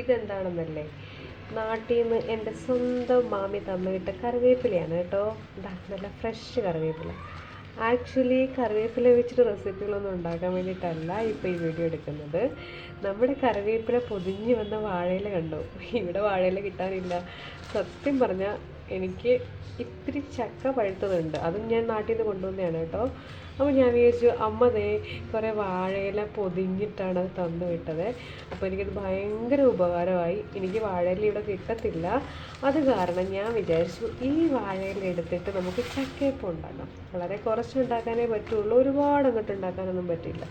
ഇതെന്താണെന്നല്ലേ, നാട്ടിൽ നിന്ന് എൻ്റെ സ്വന്തം മാമി തന്നുവിട്ട കറിവേപ്പിലയാണ് കേട്ടോ. നല്ല ഫ്രഷ് കറിവേപ്പില. ആക്ച്വലി കറിവേപ്പില വെച്ചിട്ട് റെസിപ്പികളൊന്നും ഉണ്ടാക്കാൻ വേണ്ടിയിട്ടല്ല ഇപ്പോൾ ഈ വീഡിയോ എടുക്കുന്നത്. നമ്മുടെ കറിവേപ്പില പൊതിഞ്ഞ് വന്ന വാഴയില കണ്ടോ? ഇവിടെ വാഴയില കിട്ടാനില്ല. സത്യം പറഞ്ഞാൽ എനിക്ക് ഇത്തിരി ചക്ക പഴുത്തതുണ്ട്, അതും ഞാൻ നാട്ടിൽ നിന്ന് കൊണ്ടുവന്നതാണ് കേട്ടോ. അപ്പോൾ ഞാൻ വിചാരിച്ചു അമ്മ കുറേ വാഴയില പൊതിഞ്ഞിട്ടാണ് അത് തന്നു വിട്ടത്. അപ്പോൾ എനിക്കത് ഭയങ്കര ഉപകാരമായി. എനിക്ക് വാഴയില ഇവിടെ കിട്ടത്തില്ല, അത് കാരണം ഞാൻ വിചാരിച്ചു ഈ വാഴയില എടുത്തിട്ട് നമുക്ക് ചക്കയപ്പം ഉണ്ടാക്കാം. വളരെ കുറച്ചുണ്ടാക്കാനേ പറ്റുള്ളൂ, ഒരുപാട് അങ്ങോട്ട് ഉണ്ടാക്കാനൊന്നും പറ്റില്ല.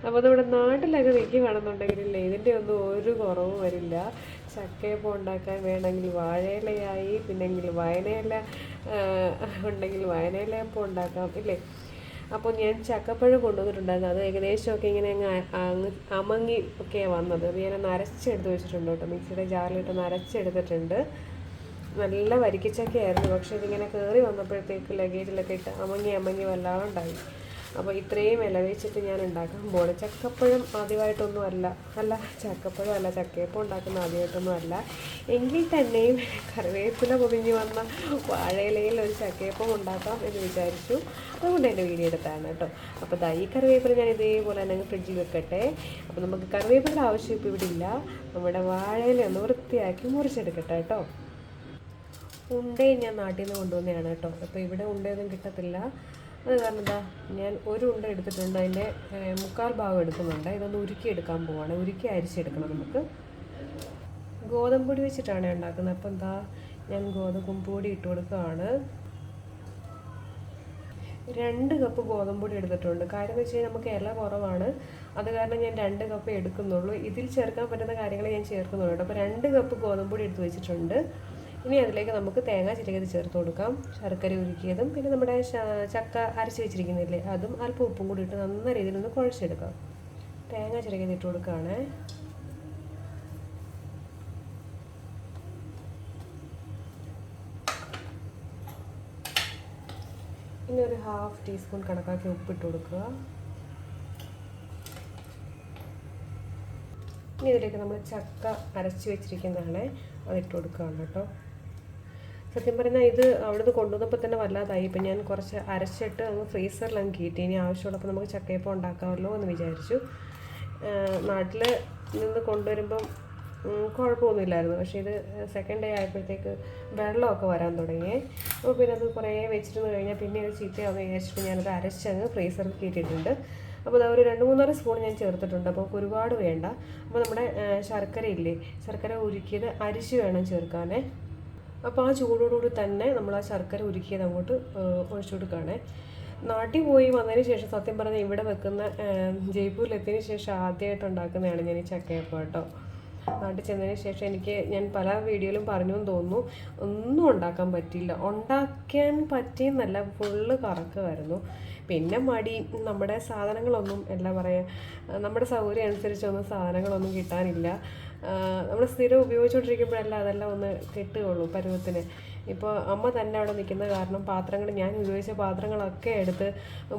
അപ്പോൾ നമ്മുടെ നാട്ടിലൊക്കെ നിൽക്കുകയാണെന്നുണ്ടെങ്കിലില്ലേ ഇതിൻ്റെ ഒന്നും ഒരു കുറവും വരില്ല. ചക്കയപ്പം ഉണ്ടാക്കാൻ വേണമെങ്കിൽ വാഴയിലയായി, പിന്നെങ്കിൽ വയനയില ഉണ്ടെങ്കിൽ വയനയിലയപ്പം ഉണ്ടാക്കാം ഇല്ലേ. അപ്പോൾ ഞാൻ ചക്കപ്പഴം കൊണ്ടുവന്നിട്ടുണ്ടായിരുന്നു. അത് ഏകദേശമൊക്കെ ഇങ്ങനെ അങ്ങ് അമങ്ങി ഒക്കെയാണ് വന്നത്. അത് ഞാൻ നരച്ചെടുത്ത് വെച്ചിട്ടുണ്ട് കേട്ടോ. മിക്സിയുടെ ജാറിലിട്ട് നരച്ചെടുത്തിട്ടുണ്ട്. നല്ല വരിക്കച്ചക്കയായിരുന്നു, പക്ഷേ ഇതിങ്ങനെ കയറി വന്നപ്പോഴത്തേക്ക് ലഗേജിലൊക്കെ ഇട്ട് അമങ്ങി വല്ലാണ്ടായി. അപ്പോൾ ഇത്രയും ഇല വെച്ചിട്ട് ഞാൻ ഉണ്ടാക്കാൻ പോകുന്നത്. ചക്കപ്പഴം ആദ്യമായിട്ടൊന്നും അല്ല ചക്കപ്പഴം അല്ല, ചക്കയപ്പം ഉണ്ടാക്കുന്ന ആദ്യമായിട്ടൊന്നും അല്ല. എങ്കിൽ തന്നെയും കറിവേപ്പില പൊതിഞ്ഞ് വന്ന വാഴയിലയിൽ ഒരു ചക്കയപ്പം ഉണ്ടാക്കാം എന്ന് വിചാരിച്ചു. അതുകൊണ്ട് എൻ്റെ വീഡിയോ എടുത്താണ് കേട്ടോ. അപ്പോൾ ഈ കറിവേപ്പില ഞാൻ ഇതേപോലെ തന്നെ ഫ്രിഡ്ജിൽ വെക്കട്ടെ. അപ്പോൾ നമുക്ക് കറിവേപ്പില ആവശ്യം ഇപ്പോൾ ഇവിടെ ഇല്ല. നമ്മുടെ വാഴയില ഒന്ന് വൃത്തിയാക്കി മുറിച്ചെടുക്കട്ടെ കേട്ടോ. ഉണ്ടയും ഞാൻ നാട്ടിൽ നിന്ന് കൊണ്ടുവന്നതാണ് കേട്ടോ. അപ്പോൾ ഇവിടെ ഉണ്ടയൊന്നും കിട്ടത്തില്ല. അത് കാരണം ഞാൻ ഒരു ഉണ്ട എടുത്തിട്ടുണ്ട്, അതിൻ്റെ മുക്കാൽ ഭാഗം എടുക്കുന്നുണ്ട്. ഇതൊന്ന് ഉരുക്കിയെടുക്കാൻ പോവാണ്. ഉരുക്കി അരിച്ചെടുക്കണം നമുക്ക്. ഗോതമ്പൊടി വെച്ചിട്ടാണ് ഉണ്ടാക്കുന്നത്. അപ്പം ഞാൻ ഗോതമ്പൊടി ഇട്ട് കൊടുക്കുകയാണ്. 2 കപ്പ് ഗോതമ്പൊടി എടുത്തിട്ടുണ്ട്. കാര്യം എന്ന് വെച്ച് കഴിഞ്ഞാൽ നമുക്ക് ഇല കുറവാണ്, അത് കാരണം ഞാൻ 2 കപ്പ് എടുക്കുന്നുള്ളൂ. ഇതിൽ ചേർക്കാൻ പറ്റുന്ന കാര്യങ്ങൾ ഞാൻ ചേർക്കുന്നുള്ളൂ. അപ്പോൾ 2 കപ്പ് ഗോതമ്പൊടി എടുത്ത് വെച്ചിട്ടുണ്ട്. ഇനി അതിലേക്ക് നമുക്ക് തേങ്ങ ചിരകിയത് ചേർത്ത് കൊടുക്കാം, ശർക്കര ഉരുക്കിയതും, പിന്നെ നമ്മുടെ ചക്ക അരച്ച് വെച്ചിരിക്കുന്നില്ലേ അതും, അല്പം ഉപ്പും കൂടി ഇട്ട് നന്ന രീതിയിലൊന്ന് കുഴച്ചെടുക്കാം. തേങ്ങ ചിരകിയത് ഇട്ട് കൊടുക്കുകയാണ്. ഇനി ഒരു 1/2 ടീസ്പൂൺ കണക്കാക്കി ഉപ്പിട്ട് കൊടുക്കുക. ഇനി ഇതിലേക്ക് നമ്മൾ ചക്ക അരച്ച് വെച്ചിരിക്കുന്നതാണ്, അതിട്ട് കൊടുക്കുകയാണ് കേട്ടോ. സത്യം പറഞ്ഞാൽ ഇത് അവിടുന്ന് കൊണ്ടുവന്നപ്പോൾ തന്നെ വല്ലാതായി. ഇപ്പം ഞാൻ കുറച്ച് അരച്ചിട്ട് അങ്ങ് ഫ്രീസറിലങ്ങ് കയറ്റി. ഇനി ആവശ്യമുള്ളപ്പോൾ നമുക്ക് ചക്കയപ്പം ഉണ്ടാക്കാമല്ലോ എന്ന് വിചാരിച്ചു. നാട്ടിൽ നിന്ന് കൊണ്ടുവരുമ്പം കുഴപ്പമൊന്നുമില്ലായിരുന്നു, പക്ഷേ ഇത് സെക്കൻഡ് ഡേ ആയപ്പോഴത്തേക്ക് വെള്ളമൊക്കെ വരാൻ തുടങ്ങി. അപ്പോൾ പിന്നെ അത് കുറേ വെച്ചിരുന്ന് കഴിഞ്ഞാൽ പിന്നെ അത് ചീത്തയാവുമെന്ന് വിചാരിച്ചിട്ട് ഞാനത് അരച്ചങ്ങ് ഫ്രീസറിൽ കയറ്റിയിട്ടുണ്ട്. അപ്പോൾ ഒരു 2-3 സ്പൂൺ ഞാൻ ചേർത്തിട്ടുണ്ട്. അപ്പോൾ ഒരുപാട് വേണ്ട. അപ്പോൾ നമ്മുടെ ശർക്കര ഉരുക്കിയത് അരിച്ച് വേണം ചേർക്കാനേ. അപ്പോൾ ആ ചൂടോടുകൂടി തന്നെ നമ്മൾ ആ ശർക്കര ഉരുക്കിയത് അങ്ങോട്ട് ഒഴിച്ചു കൊടുക്കുകയാണ്. നാട്ടിൽ പോയി വന്നതിന് ശേഷം സത്യം പറഞ്ഞാൽ ഇവിടെ വെക്കുന്ന ജയ്പൂരിലെത്തിയതിന് ശേഷം ആദ്യമായിട്ട് ഉണ്ടാക്കുന്നതാണ് ഞാൻ ഈ ചക്കയപ്പം കേട്ടോ. നാട്ടിൽ ചെന്നതിന് ശേഷം ഞാൻ പല വീഡിയോയിലും പറഞ്ഞു എന്ന് തോന്നുന്നു, ഒന്നും ഉണ്ടാക്കാൻ പറ്റിയില്ല. ഉണ്ടാക്കാൻ പറ്റിയെന്നല്ല, ഫുള്ള് കറക്കമായിരുന്നു. പിന്നെ മടി, നമ്മുടെ സാധനങ്ങളൊന്നും എന്താ പറയുക, നമ്മുടെ സൗകര്യം അനുസരിച്ചൊന്നും സാധനങ്ങളൊന്നും കിട്ടാനില്ല. നമ്മൾ സ്ഥിരം ഉപയോഗിച്ചുകൊണ്ടിരിക്കുമ്പോഴല്ല അതെല്ലാം ഒന്ന് കിട്ടുകയുള്ളൂ പരുവത്തിന്. ഇപ്പോൾ അമ്മ തന്നെ അവിടെ നിൽക്കുന്ന കാരണം പാത്രങ്ങൾ, ഞാൻ ഉപയോഗിച്ച പാത്രങ്ങളൊക്കെ എടുത്ത്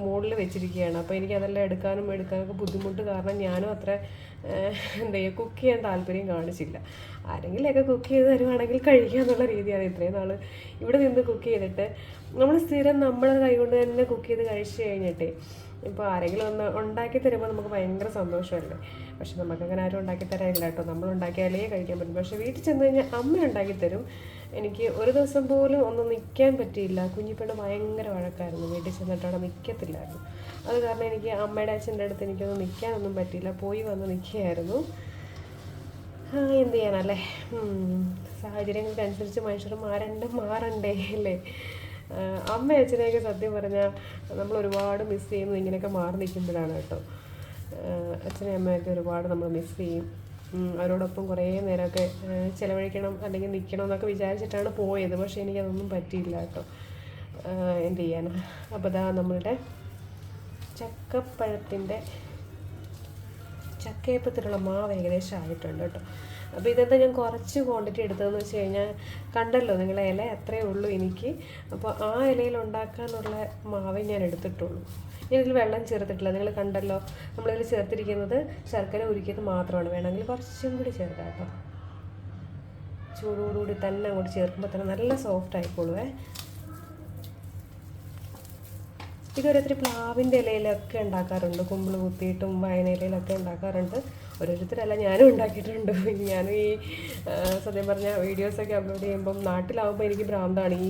മുകളിൽ വെച്ചിരിക്കുകയാണ്. അപ്പോൾ എനിക്ക് അതെല്ലാം എടുക്കാനൊക്കെ ബുദ്ധിമുട്ട് കാരണം ഞാനും അത്ര കുക്ക് ചെയ്യാൻ താല്പര്യം കാണിച്ചില്ല. ആരെങ്കിലുമൊക്കെ കുക്ക് ചെയ്ത് തരുവാണെങ്കിൽ കഴിക്കുക എന്നുള്ള രീതിയാണ് ഇത്രയും നാൾ ഇവിടെ നിന്ന് കുക്ക് ചെയ്തിട്ട്. നമ്മൾ സ്ഥിരം നമ്മുടെ കൈകൊണ്ട് തന്നെ കുക്ക് ചെയ്ത് കഴിച്ച് കഴിഞ്ഞിട്ടേ ഇപ്പോൾ ആരെങ്കിലും ഒന്ന് ഉണ്ടാക്കി തരുമ്പോൾ നമുക്ക് ഭയങ്കര സന്തോഷമല്ലേ. പക്ഷെ നമുക്കങ്ങനെ ആരും ഉണ്ടാക്കി തരാനില്ല കേട്ടോ. നമ്മൾ ഉണ്ടാക്കിയാലേ കഴിക്കാൻ പറ്റും. പക്ഷേ വീട്ടിൽ ചെന്ന് കഴിഞ്ഞാൽ അമ്മ ഉണ്ടാക്കി തരും. എനിക്ക് ഒരു ദിവസം പോലും ഒന്നും നിൽക്കാൻ പറ്റിയില്ല. കുഞ്ഞിപ്പെണ്ണ് ഭയങ്കര വഴക്കായിരുന്നു, വീട്ടിൽ ചെന്നിട്ട് അവിടെ നിൽക്കത്തില്ലായിരുന്നു. അത് കാരണം എനിക്ക് അമ്മയുടെ അച്ഛൻ്റെ അടുത്ത് എനിക്കൊന്നും നിൽക്കാനൊന്നും പറ്റിയില്ല, പോയി വന്ന് നിൽക്കുകയായിരുന്നു. എന്ത് ചെയ്യാനല്ലേ, സാഹചര്യങ്ങൾക്കനുസരിച്ച് മനുഷ്യർ മാറണ്ടേ അല്ലേ. അമ്മ അച്ഛനെയൊക്കെ സത്യം പറഞ്ഞാൽ നമ്മൾ ഒരുപാട് മിസ് ചെയ്യുന്നു ഇങ്ങനെയൊക്കെ മാറി നിൽക്കുമ്പോഴാണ് കേട്ടോ. അച്ഛനെയും അമ്മയൊക്കെ ഒരുപാട് നമ്മൾ മിസ് ചെയ്യും. അവരോടൊപ്പം കുറേ നേരമൊക്കെ ചിലവഴിക്കണം അല്ലെങ്കിൽ നിൽക്കണം എന്നൊക്കെ വിചാരിച്ചിട്ടാണ് പോയത്. പക്ഷേ എനിക്കതൊന്നും പറ്റിയില്ല കേട്ടോ. എന്ത് ചെയ്യാനാണ്. അപ്പോൾ നമ്മളുടെ ചക്കപ്പഴത്തിൻ്റെ ചക്കയപ്പത്തിനുള്ള മാവ് ഏകദേശം ആയിട്ടുണ്ട് കേട്ടോ. അപ്പോൾ ഇതെന്താ ഞാൻ കുറച്ച് ക്വാണ്ടിറ്റി എടുത്തതെന്ന് വെച്ച് കഴിഞ്ഞാൽ, കണ്ടല്ലോ നിങ്ങൾ ഇല അത്രയേ ഉള്ളൂ എനിക്ക്. അപ്പോൾ ആ ഇലയിൽ ഉണ്ടാക്കാനുള്ള മാവേ ഞാൻ എടുത്തിട്ടുള്ളൂ. ഞാനിതിൽ വെള്ളം ചേർത്തിട്ടില്ല. നിങ്ങൾ കണ്ടല്ലോ, നമ്മളിതിൽ ചേർത്തിരിക്കുന്നത് ശർക്കര ഉരുക്കിയത് മാത്രമാണ്. വേണമെങ്കിൽ കുറച്ചും കൂടി ചേർക്കാം കേട്ടോ. ചൂടോടുകൂടി തന്നെ അങ്ങോട്ട് ചേർക്കുമ്പോൾ തന്നെ നല്ല സോഫ്റ്റ് ആയിക്കോളുവേ. ഇതൊരോരുത്തർ പ്ലാവിൻ്റെ ഇലയിലൊക്കെ ഉണ്ടാക്കാറുണ്ട്, കുമ്പിൾ കുത്തിയിട്ടും വയനയിലയിലൊക്കെ ഉണ്ടാക്കാറുണ്ട്. ഓരോരുത്തരല്ല, ഞാനും ഉണ്ടാക്കിയിട്ടുണ്ട്. ഞാനും ഈ സത്യം പറഞ്ഞാൽ വീഡിയോസൊക്കെ അപ്ലോഡ് ചെയ്യുമ്പം നാട്ടിലാവുമ്പോൾ എനിക്ക് ഭ്രാന്താണ് ഈ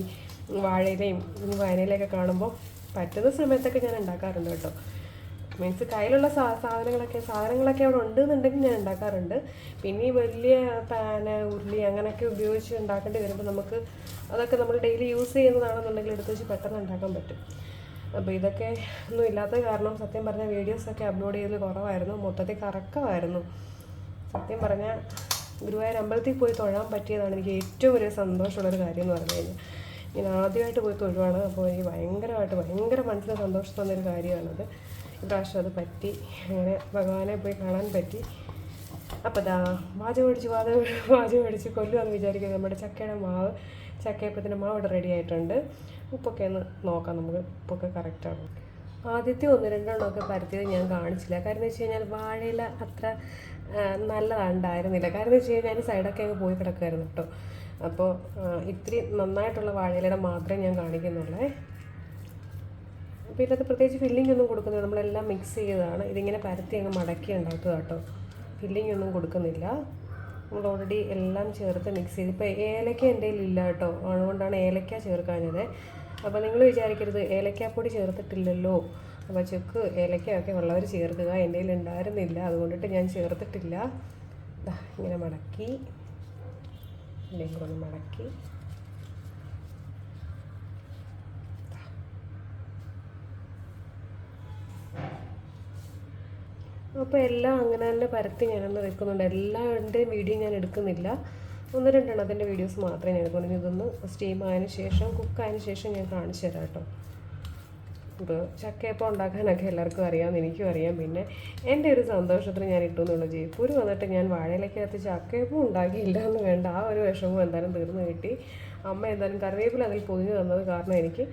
വാഴയിലയും വയനയിലയൊക്കെ കാണുമ്പോൾ. പറ്റുന്ന സമയത്തൊക്കെ ഞാൻ ഉണ്ടാക്കാറുണ്ട് കേട്ടോ. മീൻസ് കയ്യിലുള്ള സാധനങ്ങളൊക്കെ അവിടെ ഉണ്ടെന്നുണ്ടെങ്കിൽ ഞാൻ ഉണ്ടാക്കാറുണ്ട്. പിന്നെ ഈ വലിയ പാന് ഉരുളി അങ്ങനെയൊക്കെ ഉപയോഗിച്ച് ഉണ്ടാക്കേണ്ടി വരുമ്പോൾ നമുക്ക് അതൊക്കെ നമ്മൾ ഡെയിലി യൂസ് ചെയ്യുന്നതാണെന്നുണ്ടെങ്കിൽ എടുത്ത് വെച്ച് പെട്ടെന്ന് ഉണ്ടാക്കാൻ പറ്റും. അപ്പോൾ ഇതൊക്കെ ഒന്നും ഇല്ലാത്ത കാരണം സത്യം പറഞ്ഞാൽ വീഡിയോസൊക്കെ അപ്ലോഡ് ചെയ്തത് കുറവായിരുന്നു, മൊത്തത്തിൽ കറക്കമായിരുന്നു. സത്യം പറഞ്ഞാൽ ഗുരുവായൂർ അമ്പലത്തിൽ പോയി തൊഴാൻ പറ്റിയതാണ് എനിക്ക് ഏറ്റവും വലിയ സന്തോഷമുള്ളൊരു കാര്യം എന്ന് പറഞ്ഞു കഴിഞ്ഞാൽ. ഞാൻ ആദ്യമായിട്ട് പോയി തൊഴുവാണ്. അപ്പോൾ എനിക്ക് ഭയങ്കര മനസ്സിന് സന്തോഷം തന്നൊരു കാര്യമാണത്. ഇപ്രാവശ്യം അത് പറ്റി, അങ്ങനെ ഭഗവാനെ പോയി കാണാൻ പറ്റി. അപ്പോൾ വാചകം മേടിച്ച് കൊല്ലുമെന്ന് വിചാരിക്കുന്നത് നമ്മുടെ ചക്കയപ്പത്തിൻ്റെ മാവ് ഇവിടെ റെഡി ആയിട്ടുണ്ട്. ഉപ്പൊക്കെ ഒന്ന് നോക്കാം നമുക്ക്, ഉപ്പൊക്കെ കറക്റ്റാണ്. ആദ്യത്തെ 1-2 പരത്തിയത് ഞാൻ കാണിച്ചില്ല. കാരണം എന്ന് വെച്ച് കഴിഞ്ഞാൽ വാഴയില അത്ര നല്ലതുണ്ടായിരുന്നില്ല. കാരണം എന്ന് വെച്ച് കഴിഞ്ഞാൽ സൈഡൊക്കെ അങ്ങ് പോയി കിടക്കുമായിരുന്നു കേട്ടോ. അപ്പോൾ ഇത്തിരി നന്നായിട്ടുള്ള വാഴയിലയുടെ മാത്രമേ ഞാൻ കാണിക്കുന്നുള്ളേ. അപ്പോൾ ഇതിനകത്ത് പ്രത്യേകിച്ച് ഫില്ലിംഗ് ഒന്നും കൊടുക്കുന്നില്ല, നമ്മളെല്ലാം മിക്സ് ചെയ്തതാണ്. ഇതിങ്ങനെ പരത്തി അങ്ങ് മടക്കി ഉണ്ടാക്കുക കേട്ടോ. ഫില്ലിംഗ് ഒന്നും കൊടുക്കുന്നില്ല, നമ്മൾ ഓൾറെഡി എല്ലാം ചേർത്ത് മിക്സ് ചെയ്ത്. ഇപ്പോൾ ഏലക്ക എൻ്റെ കയ്യിലില്ല കേട്ടോ, അതുകൊണ്ടാണ് ഏലക്ക ചേർക്കാഞ്ഞത്. അപ്പോൾ നിങ്ങൾ വിചാരിക്കരുത് ഏലക്കാപ്പൊടി ചേർത്തിട്ടില്ലല്ലോ, അപ്പോൾ ചുക്ക് ഏലക്കയൊക്കെ ഉള്ളവർ ചേർക്കുക. എൻ്റെ കയ്യിൽ ഉണ്ടായിരുന്നില്ല, അതുകൊണ്ടിട്ട് ഞാൻ ചേർത്തിട്ടില്ല. ഇങ്ങനെ മടക്കി ഇല്ലെങ്കിൽ ഒന്ന് മടക്കി അപ്പോൾ എല്ലാം അങ്ങനെ തന്നെ പരത്തി ഞാനൊന്ന് വെക്കുന്നുണ്ട്. എല്ലാവരുടെയും വീഡിയോ ഞാൻ എടുക്കുന്നില്ല, 1-2 വീഡിയോസ് മാത്രമേ ഞാൻ എടുക്കുന്നുള്ളൂ. ഇതൊന്ന് സ്റ്റീം ആയതിനു ശേഷം, കുക്കായതിനു ശേഷം ഞാൻ കാണിച്ചു തരാം കേട്ടോ. ഇപ്പോൾ ചക്കയപ്പം ഉണ്ടാക്കാനൊക്കെ എല്ലാവർക്കും അറിയാമെന്ന് എനിക്കും അറിയാം. പിന്നെ എൻ്റെ ഒരു സന്തോഷത്തിന് ഞാൻ ഇട്ടുന്നുള്ളൂ. ജയ്പൂർ വന്നിട്ട് ഞാൻ വാഴയിലക്കകത്ത് ചക്കയപ്പം ഉണ്ടാക്കിയില്ല എന്ന് വേണ്ട, ആ ഒരു വിഷമം എന്തായാലും തീർന്നു കിട്ടി. അമ്മ എന്തായാലും കറിവേപ്പില അതിൽ പൊതിഞ്ഞ് തന്നത് കാരണം എനിക്ക്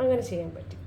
അങ്ങനെ ചെയ്യാൻ പറ്റി.